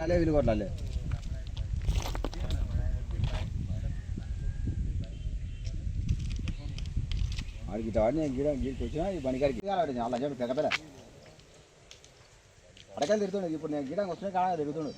వీలు కొట్టాలి ఆడికి వాడిని గీడికి వచ్చినా ఈ బండికాడికి అలా చెప్పి పెద్దపేద అడగలు తిరుగుతుండే ఇప్పుడు నేను గీడానికి వస్తున్నా కాడ తిరుగుతుండు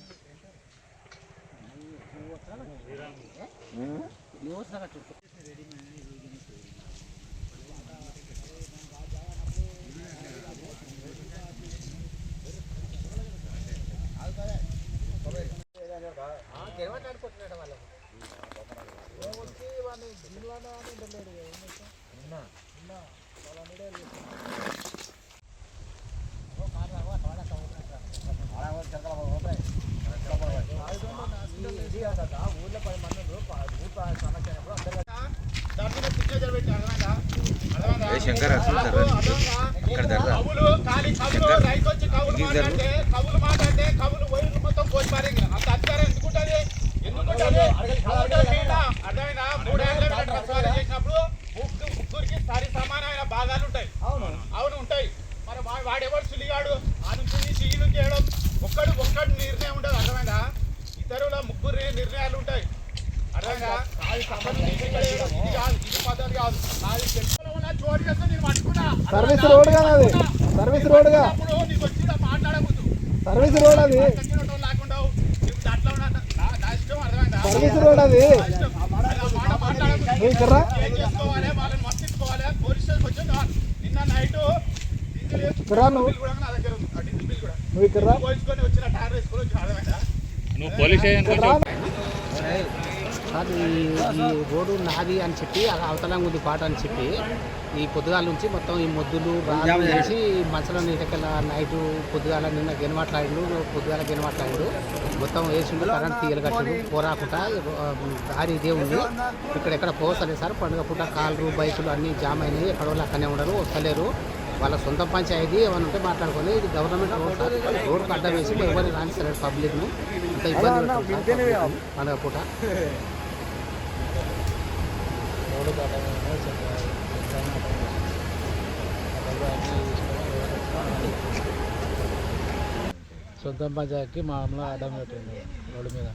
శంకర్ కవులు మాట్లాడితే కవులు వైర్లు మొత్తం కోసి పారే అంత అధికారం ఎందుకుంటుంది అర్థమైనా 3 ఏళ్ళ చేసినప్పుడు ముగ్గురికి సరి సమానమైన భాగాలు ఉంటాయి అవును ఉంటాయి మరి వాడెవడు సులిగాడు ఆ నుంచి ఈ నుంచి వేయడం ఒక్కడు నిర్ణయం ఉంటుంది అర్థమైందా ఇతరుల ముగ్గురు నిర్ణయాలు ఉంటాయి అర్థమైందా ఇది పద్ధతి కాదు చోటు చేస్తే నేను పట్టుకున్నా సర్వీస్ రోడ్ గా సర్వీస్ రోడ్ గా నీకు వచ్చి మాట్లాడకూడదు సర్వీస్ రోడ్ అది లేకుండా అట్లా అర్థమైందా సర్వీస్ రోడ్ అది చేసుకోవాలి వాళ్ళని మర్తించుకోవాలి పోలీస్ స్టేషన్ వచ్చి నిన్న నైట్ నువ్వు ఇక్కడ పోయించుకొని వచ్చిన టైర్ వేసుకొని వచ్చి అర్థమైందా నువ్వు పోలీస్ అది ఈ రోడ్డు నాది అని చెప్పి అవతల ఉంది పాట అని చెప్పి ఈ పొద్దుగాల నుంచి మొత్తం ఈ మొద్దులు రాళ్ళు చేసి మనుషులను ఇటకెళ్ళ నైటు పొద్దుగాల నిన్న గెనమాట్లాడు పొద్దుగాల మొత్తం వేసిండు కరెంట్ తీగలు కట్టిండు పోరాకుండా దారి ఇదే ఉంది ఇక్కడెక్కడ పోసలేదు సార్ పండుగ పూట కార్లు బైకులు అన్నీ జామ్ అయినాయి ఎక్కడ వాళ్ళు అక్కడనే ఉండరు వస్తలేరు వాళ్ళ సొంత పంచాయతీ ఏమైనా ఉంటే మాట్లాడుకొని ఇది గవర్నమెంట్ రోడ్ సార్ రోడ్కు అడ్డం వేసి ఎవరిని రాణిస్తలేరు పబ్లిక్ను ఇంత ఇబ్బంది పండుగ పూట సొంత పంచాయతీకి మామూలుగా అడ్డం పెట్టింది రోడ్డు మీద